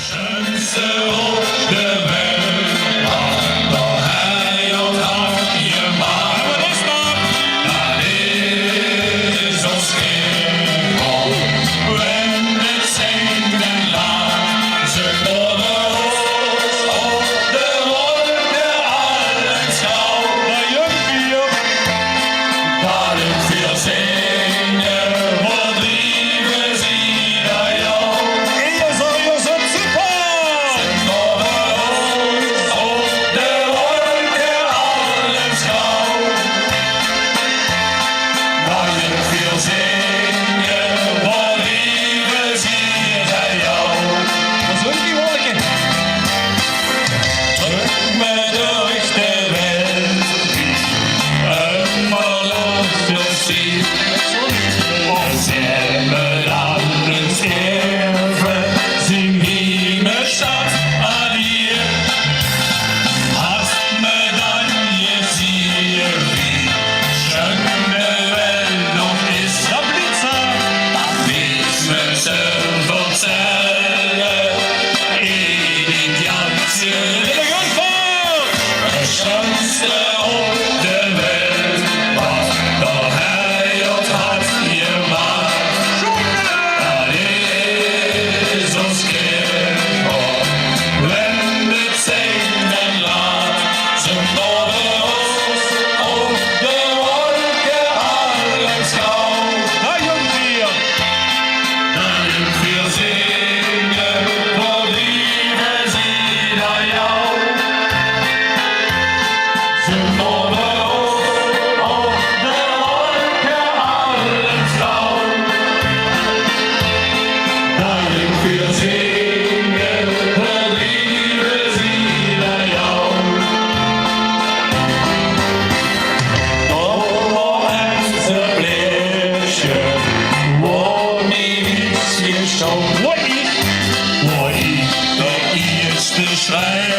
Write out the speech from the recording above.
Sjunste op de welt, dan hij ons hartje maakt. Wat is dat? Dat is ons kerel, wenn het zingen laat. Ze komen ons op de wolken allen schouw. Nou, jumpie, Dat ik veel zingen, wat lieve zie naar jou. hier zal je zo super. Wat zullen die wolken? Zing wie me stad adieu. Hast me dan je zier wie schön de welt nog is. Dat blitzer. Wees me zoveel cellen in dit jantje. De gunvoort. De Sjunste op de welt, wat door hij ons hartje maakt. Dat is ons kerel, wenn het zingen laat. Ze modden ons op de wolken allen schouw. Nou, jumpie. Dat ik veel zingen, wat lieve zie naar jou. Ze modden ons op de wolken allen schouw. Dat ik veel zingen, wat lieve zie naar jou. Oh, Hemse Bläsje, wo niet gestorben. Wat is? Wo ich der erste Schrei